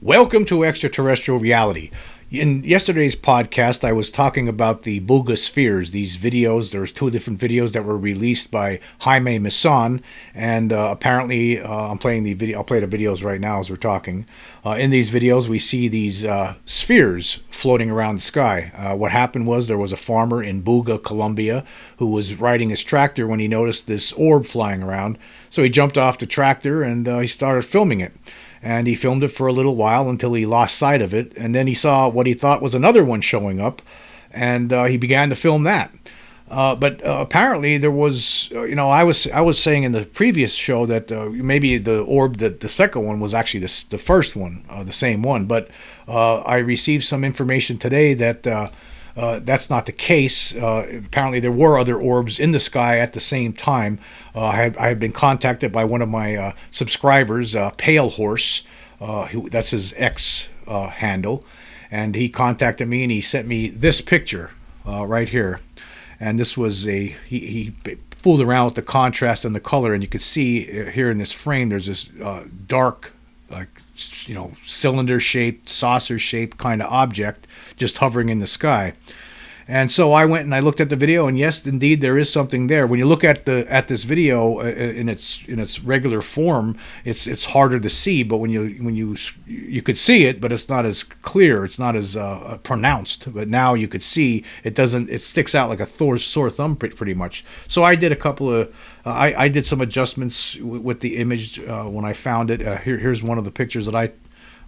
Welcome to Extraterrestrial Reality. In yesterday's podcast, I was talking about the Buga spheres. These videos, there's two different videos that were released by Jaime Maussan, and apparently I'm playing the video. I'll play the videos right now as we're talking. In these videos, we see these spheres floating around the sky. What happened was there was a farmer in Buga, Colombia, who was riding his tractor when he noticed this orb flying around. So he jumped off the tractor and he started filming it. And he filmed it for a little while until he lost sight of it. And then he saw what he thought was another one showing up. And he began to film that. But apparently there was, I was saying in the previous show that maybe the orb, the second one was actually the first one, the same one. But I received some information today that that's not the case. Apparently there were other orbs in the sky at the same time. I have been contacted by one of my subscribers, Pale Horse, that's his X handle, and he contacted me and he sent me this picture right here. And this was he fooled around with the contrast and the color, and you could see here in this frame there's this dark, cylinder-shaped, saucer-shaped kind of object just hovering in the sky. And so I went and I looked at the video, and yes, indeed, there is something there. When you look at this video in its regular form, it's harder to see. But when you could see it, but it's not as clear, it's not as pronounced. But now you could see it sticks out like a sore thumb pretty much. So I did a couple of I did some adjustments with the image when I found it. Here's one of the pictures that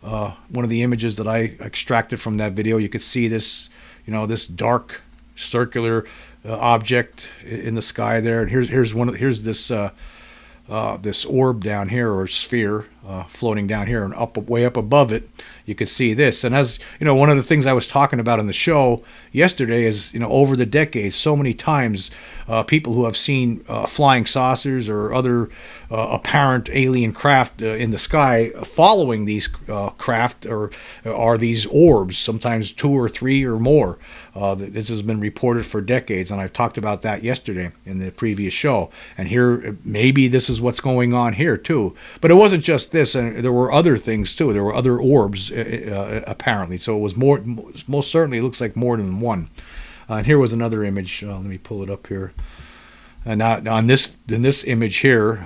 one of the images that I extracted from that video. You could see this. This dark circular object in the sky there, and here's this orb down here, or sphere floating down here, and way up above it you could see this. And as one of the things I was talking about in the show yesterday is over the decades, so many times people who have seen flying saucers or other apparent alien craft in the sky, following these craft are these orbs, sometimes 2 or 3 or more. This has been reported for decades, and I've talked about that yesterday in the previous show. And here, maybe this is what's going on here too. But it wasn't just this, and there were other things too. There were other orbs apparently. So it was most certainly it looks like more than one. And here was another image. Let me pull it up here. And now in this image here,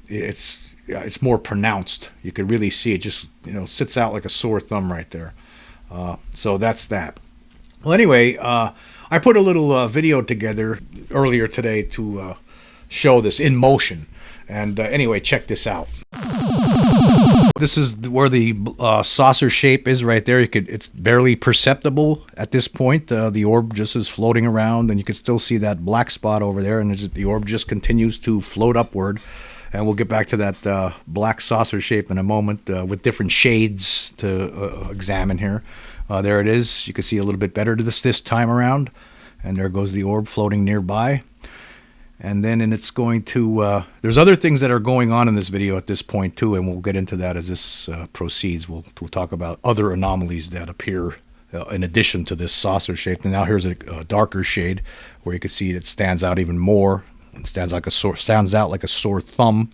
it's more pronounced. You could really see it. Just sits out like a sore thumb right there. So that's that. Well, anyway, I put a little video together earlier today to show this in motion. And anyway, check this out. This is where the saucer shape is right there. It's barely perceptible at this point. The orb just is floating around, and you can still see that black spot over there, and the orb just continues to float upward. And we'll get back to that black saucer shape in a moment with different shades to examine here. There it is. You can see a little bit better this time around. And there goes the orb floating nearby. And then it's going to, there's other things that are going on in this video at this point too, and we'll get into that as this proceeds. We'll talk about other anomalies that appear in addition to this saucer shape. And now here's a darker shade where you can see it stands out even more. It stands out like a sore thumb.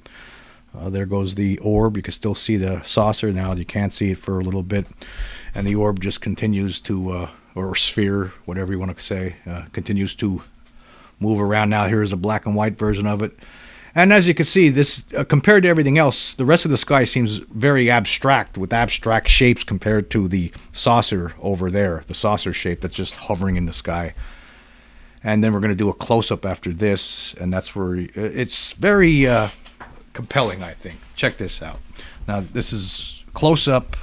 There goes the orb. You can still see the saucer now. You can't see it for a little bit. And the orb just continues to, or sphere, whatever you want to say, continues to move around. Now here's a black and white version of it, and as you can see, this compared to everything else, the rest of the sky seems very abstract, with abstract shapes compared to the saucer over there, the saucer shape that's just hovering in the sky. And then we're going to do a close-up after this, and that's where it's very compelling, I think. Check this out. Now this is close-up,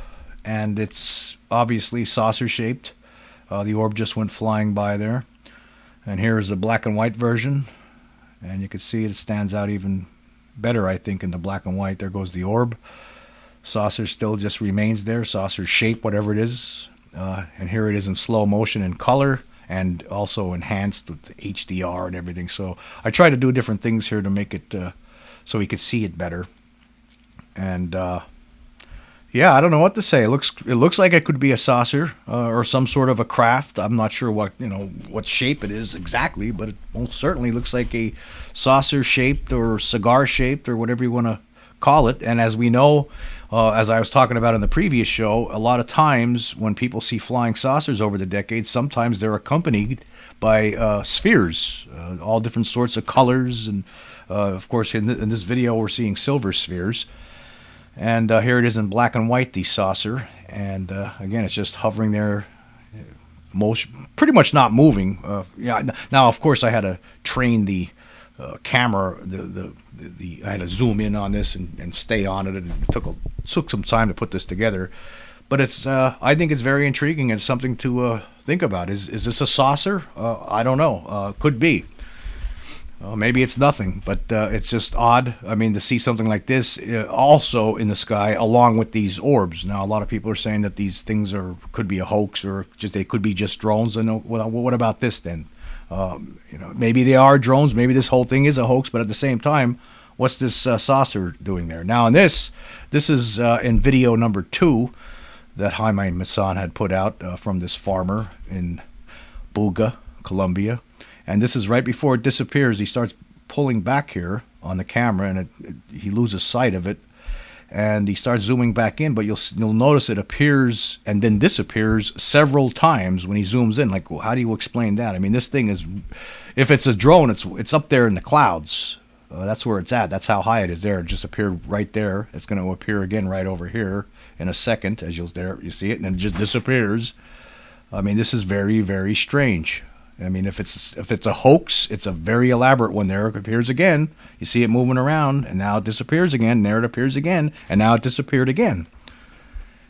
and it's obviously saucer shaped. The orb just went flying by there. And here is a black and white version, and you can see it stands out even better, I think, in the black and white. There goes the orb. Saucer still just remains there, saucer shape, whatever it is. And here it is in slow motion in color, and also enhanced with the HDR and everything. So I try to do different things here to make it so we could see it better. And yeah, I don't know what to say. It looks like it could be a saucer or some sort of a craft. I'm not sure what shape it is exactly, but it most certainly looks like a saucer shaped or cigar shaped or whatever you want to call it. And as we know, As I was talking about in the previous show, a lot of times when people see flying saucers over the decades, sometimes they're accompanied by spheres, all different sorts of colors. And of course, in this video, we're seeing silver spheres. And here it is in black and white, the saucer. And again, it's just hovering there, pretty much not moving. Yeah. Now, of course, I had to train the camera. I had to zoom in on this and stay on it. And it took some time to put this together. But it's I think it's very intriguing. It's something to think about. Is this a saucer? I don't know. Could be. Maybe it's nothing, but it's just odd. I mean, to see something like this also in the sky along with these orbs. Now, a lot of people are saying that these things could be a hoax, or they could be just drones. And well, what about this then? Maybe they are drones. Maybe this whole thing is a hoax. But at the same time, what's this saucer doing there? Now, in this is in video number 2 that Jaime Maussan had put out from this farmer in Buga, Colombia. And this is right before it disappears. He starts pulling back here on the camera, and he loses sight of it. And he starts zooming back in, but you'll notice it appears and then disappears several times when he zooms in. Like, well, how do you explain that? I mean, this thing is, if it's a drone, it's up there in the clouds. That's where it's at. That's how high it is there. It just appeared right there. It's going to appear again right over here in a second, as you see it, and then it just disappears. I mean, this is very, very strange. I mean, if it's a hoax, it's a very elaborate one. There it appears again. You see it moving around, and now it disappears again. And there it appears again, and now it disappeared again.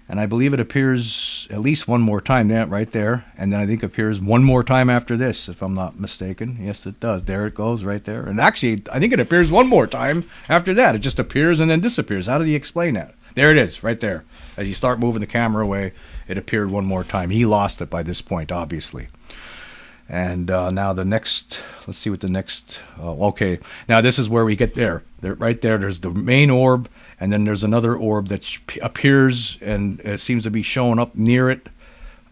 And I believe it appears at least one more time there, right there. And then I think it appears one more time after this, if I'm not mistaken. Yes, it does. There it goes, right there. And actually, I think it appears one more time after that. It just appears and then disappears. How did he explain that? There it is, right there. As you start moving the camera away, it appeared one more time. He lost it by this point, obviously. And now the next, let's see what the next, okay. Now this is where we get there. Right there, there's the main orb, and then there's another orb that appears and seems to be showing up near it.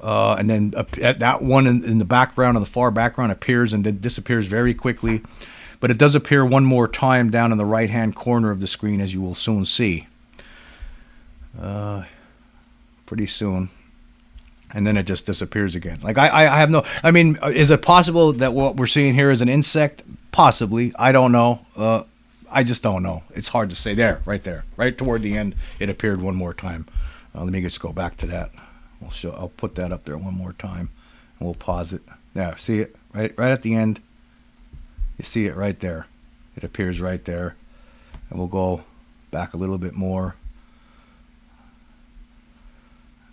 And then that one in the background, in the far background, appears and then disappears very quickly. But it does appear one more time down in the right-hand corner of the screen, as you will soon see. Pretty soon. And then it just disappears again. Like, I have no... I mean, is it possible that what we're seeing here is an insect? Possibly. I don't know. I just don't know. It's hard to say. There, right there. Right toward the end, it appeared one more time. Let me just go back to that. I'll put that up there one more time. And we'll pause it. There, see it? Right at the end. You see it right there. It appears right there. And we'll go back a little bit more.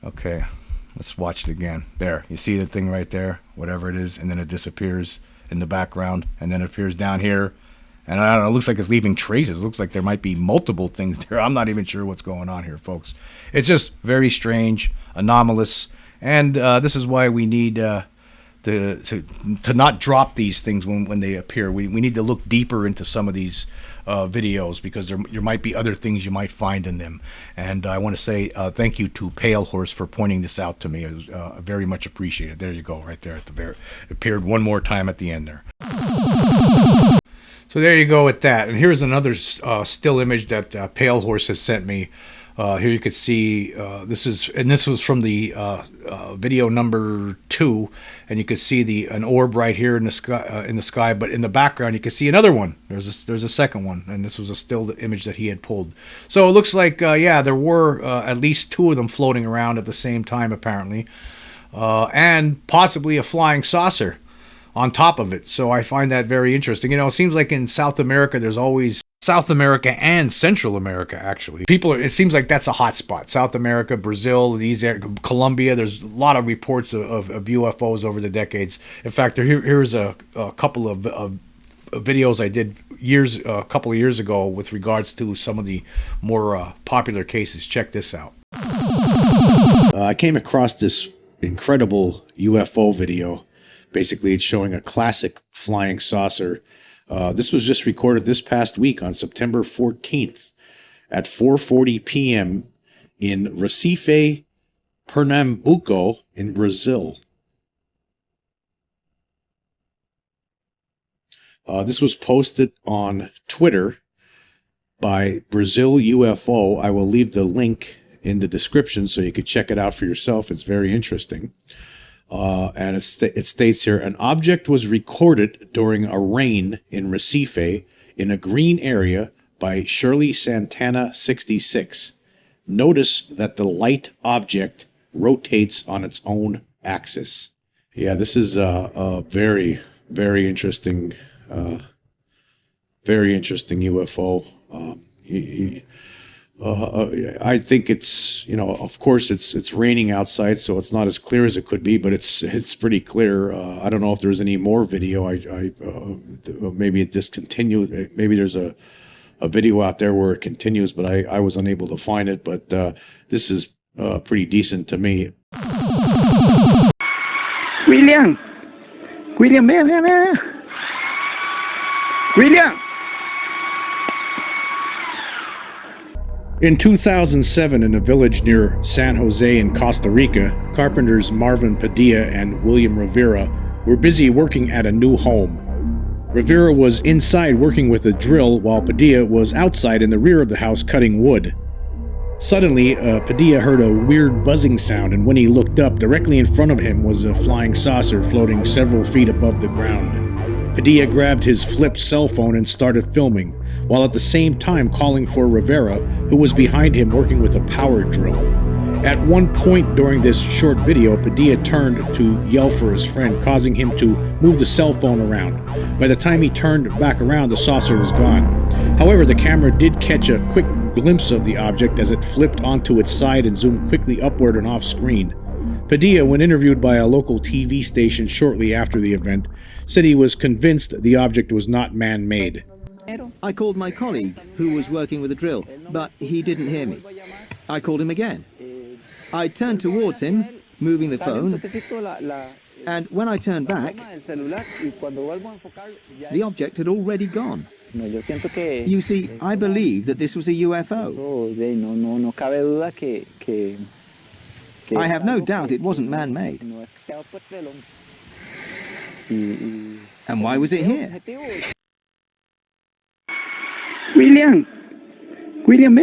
Okay. Let's watch it again. There, you see the thing right there, whatever it is, and then it disappears in the background, and then it appears down here. And I don't know, it looks like it's leaving traces. It looks like there might be multiple things there. I'm not even sure what's going on here, folks. It's just very strange, anomalous, and this is why we need to not drop these things when they appear. We need to look deeper into some of these videos, because there might be other things you might find in them. And I want to say thank you to Pale Horse for pointing this out to me. It was very much appreciated. There you go, right there at the very. It appeared one more time at the end there. So there you go with that. And here's another still image that Pale Horse has sent me. Here you can see this was from the video number 2, and you can see an orb right here in the sky. But in the background, you can see another one. There's a second one, and this was a still image that he had pulled. So it looks like yeah, there were at least 2 of them floating around at the same time, apparently, and possibly a flying saucer on top of it. So I find that very interesting. You know, it seems like in South America, there's always South America and Central America, actually. It seems like that's a hot spot. South America, Brazil, Colombia, there's a lot of reports of UFOs over the decades. In fact, here's a couple of videos I did a couple of years ago with regards to some of the more popular cases. Check this out. I came across this incredible UFO video. Basically, it's showing a classic flying saucer. This was just recorded this past week on September 14th at 4:40 p.m. in Recife, Pernambuco in Brazil. This was posted on Twitter, by Brazil UFO. I will leave the link in the description so you could check it out for yourself. It's very interesting. And it states here, an object was recorded during a rain in Recife in a green area by Shirley Santana 66. Notice that the light object rotates on its own axis. Yeah, this is a very, very interesting UFO. I think it's, of course it's raining outside, so it's not as clear as it could be, but it's pretty clear. I don't know if there's any more video. Maybe it discontinued. Maybe there's a video out there where it continues, but I was unable to find it. But this is pretty decent to me. William, William. In 2007, in a village near San Jose in Costa Rica, carpenters Marvin Padilla and William Rivera were busy working at a new home. Rivera was inside working with a drill while Padilla was outside in the rear of the house cutting wood. Suddenly, Padilla heard a weird buzzing sound, and when he looked up, directly in front of him was a flying saucer floating several feet above the ground. Padilla grabbed his flipped cell phone and started filming, while at the same time calling for Rivera, who was behind him working with a power drill. At one point during this short video, Padilla turned to yell for his friend, causing him to move the cell phone around. By the time he turned back around, the saucer was gone. However, the camera did catch a quick glimpse of the object as it flipped onto its side and zoomed quickly upward and off screen. Padilla, when interviewed by a local TV station shortly after the event, said he was convinced the object was not man-made. I called my colleague, who was working with a drill, but he didn't hear me. I called him again. I turned towards him, moving the phone, and when I turned back, the object had already gone. You see, I believe that this was a UFO. I have no doubt it wasn't man-made. And why was it here? William, William.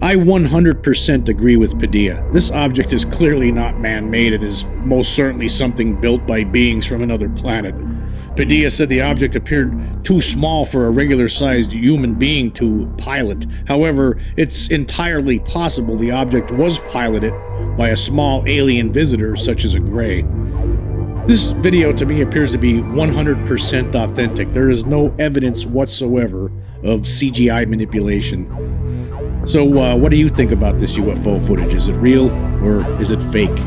I 100% agree with Padilla. This object is clearly not man-made and is most certainly something built by beings from another planet. Padilla said the object appeared too small for a regular-sized human being to pilot. However, it's entirely possible the object was piloted by a small alien visitor such as a Grey. This video to me appears to be 100% authentic. There is no evidence whatsoever of CGI manipulation. So what do you think about this UFO footage? Is it real or is it fake?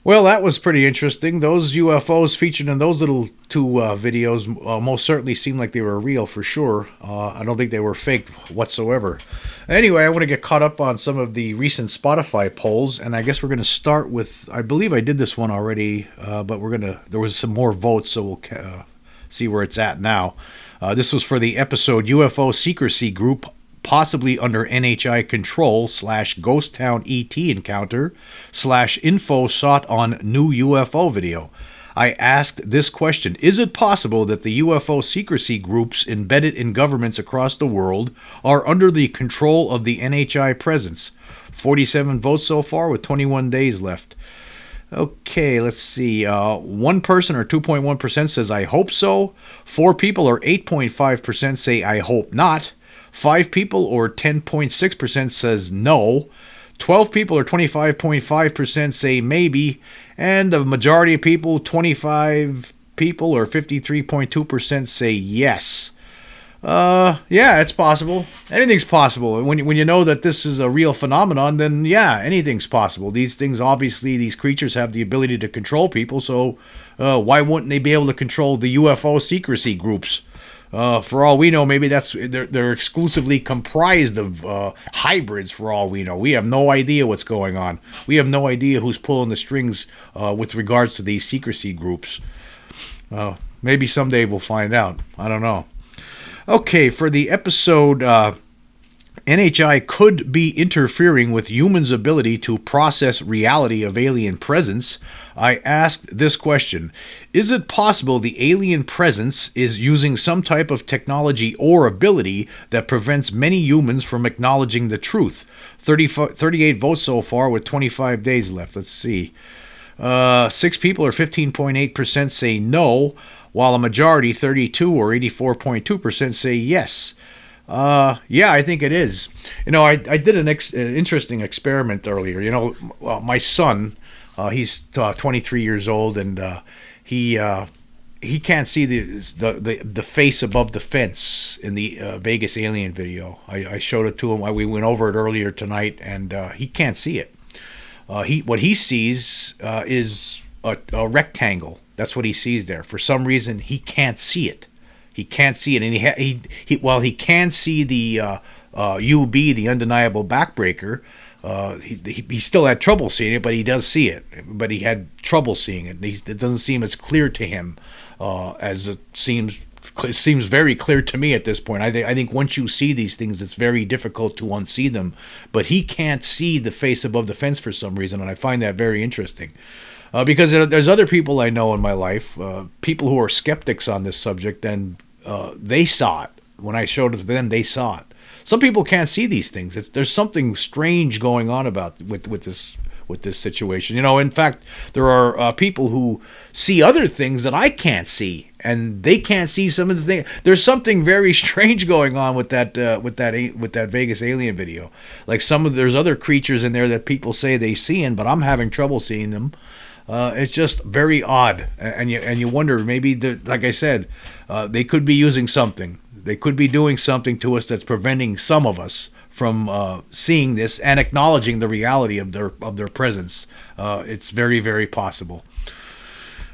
Well, that was pretty interesting. Those UFOs featured in those little two videos most certainly seemed like they were real for sure. I don't think they were fake whatsoever. Anyway, I want to get caught up on some of the recent Spotify polls, and I guess we're going to start with, I believe I did this one already, but there was some more votes, so we'll see where it's at now. This was for the episode UFO Secrecy Group, possibly under NHI control / Ghost Town ET encounter / info sought on new UFO video. I asked this question: is it possible that the UFO secrecy groups embedded in governments across the world are under the control of the NHI presence? 47 votes so far with 21 days left. Okay, let's see. 1 person or 2.1% says I hope so. 4 people or 8.5% say I hope not. 5 people or 10.6% says no. 12 people or 25.5% say maybe. And the majority of people, 25 people or 53.2% say yes. Yeah, it's possible. Anything's possible. When you know that this is a real phenomenon, then yeah, anything's possible. These things, obviously, these creatures have the ability to control people, so why wouldn't they be able to control the UFO secrecy groups? For all we know, maybe they're exclusively comprised of hybrids. For all we know, we have no idea what's going on. We have no idea who's pulling the strings with regards to these secrecy groups. Maybe someday we'll find out. I don't know. Okay, for the episode NHI could be interfering with humans' ability to process reality of alien presence, I asked this question. Is it possible the alien presence is using some type of technology or ability that prevents many humans from acknowledging the truth? 38 votes so far with 25 days left. Let's see. 6 people or 15.8% say no, while a majority, 32 or 84.2%, say yes. Yeah, I think it is. I did an interesting experiment earlier. My son, he's 23 years old, and he can't see the face above the fence in the Vegas alien video. I showed it to him. We went over it earlier tonight, and he can't see it. What he sees is a rectangle. That's what he sees there. For some reason, he can't see it. He can't see it, and he can see the UB, the undeniable backbreaker. He still had trouble seeing it, but he does see it. But he had trouble seeing it. It doesn't seem as clear to him as it seems. It seems very clear to me at this point. I think once you see these things, it's very difficult to unsee them. But he can't see the face above the fence for some reason, and I find that very interesting. Because there's other people I know in my life, people who are skeptics on this subject, and they saw it. When I showed it to them, they saw it. Some people can't see these things. There's something strange going on with this situation. In fact, there are people who see other things that I can't see, and they can't see some of the things. There's something very strange going on with that Vegas alien video. Like there's other creatures in there that people say they see, but I'm having trouble seeing them. It's just very odd, and you wonder, maybe like I said, they could be using something. They could be doing something to us that's preventing some of us from seeing this and acknowledging the reality of their presence. It's very, very possible.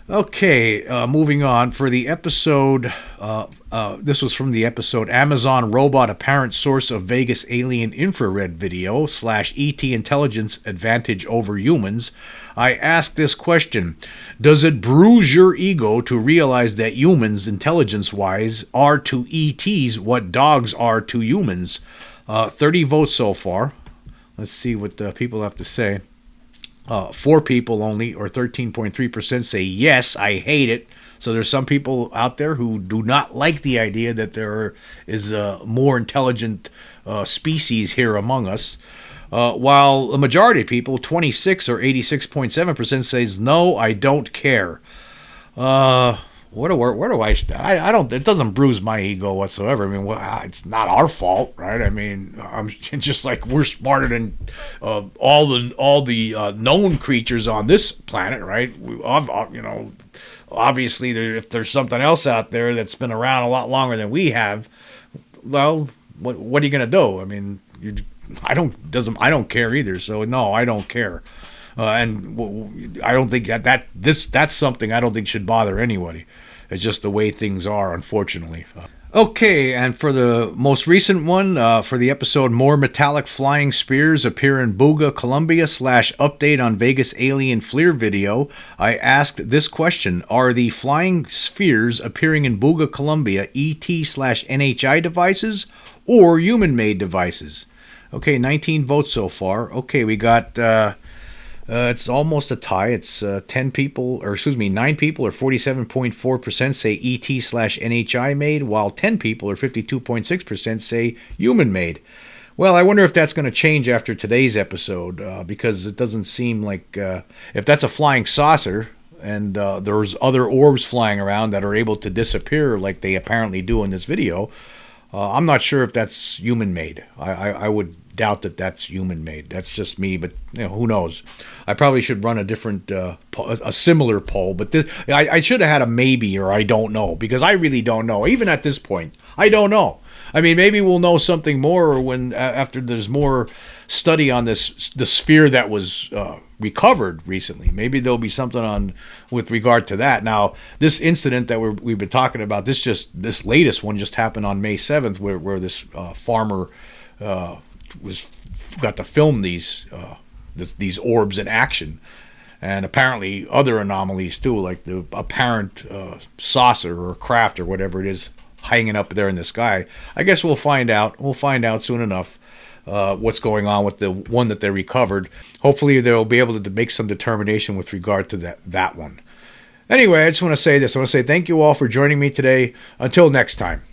Okay, moving on. For the episode, this was from the episode Amazon Robot Apparent Source of Vegas Alien Infrared Video / ET Intelligence Advantage Over Humans, I asked this question. Does it bruise your ego to realize that humans, intelligence-wise, are to ETs what dogs are to humans? 30 votes so far. Let's see what people have to say. 4 people only, or 13.3%, say yes, I hate it. So there's some people out there who do not like the idea that there is a more intelligent species here among us. While the majority of people, 26 or 86.7%, says no, I don't care. Where do I stand? I don't. It doesn't bruise my ego whatsoever. I mean, it's not our fault, right? I mean, I'm just like we're smarter than all the known creatures on this planet, right? Obviously, if there's something else out there that's been around a lot longer than we have, well, what are you gonna do? I mean, I don't care either. So no, I don't care. And I don't think that's something I don't think should bother anybody. It's just the way things are, unfortunately. Okay, and for the most recent one, for the episode More Metallic Flying Spears Appear in Buga, Colombia / Update on Vegas Alien FLIR Video, I asked this question. Are the flying spheres appearing in Buga, Colombia ET / NHI devices or human-made devices? Okay, 19 votes so far. Okay, we got... it's almost a tie. It's 9 people, or 47.4% say ET / NHI made, while 10 people, or 52.6%, say human made. Well, I wonder if that's going to change after today's episode, because it doesn't seem like if that's a flying saucer and there's other orbs flying around that are able to disappear like they apparently do in this video, I'm not sure if that's human made. I would doubt that that's human made. That's just me, but who knows? I probably should run a different, a similar poll, but I should have had a maybe or I don't know, because I really don't know. Even at this point, I don't know. I mean, maybe we'll know something more when after there's more study on the sphere that was recovered recently. Maybe there'll be something on with regard to that. Now, this incident that we've been talking about, this latest one just happened on May 7th, where this farmer got to film these orbs in action, and apparently other anomalies too, like the apparent saucer or craft or whatever it is hanging up there in the sky. I guess we'll find out. We'll find out soon enough. what's going on with the one that they recovered. Hopefully they'll be able to make some determination with regard to that one. Anyway, I just want to say this. I want to say thank you all for joining me today. Until next time.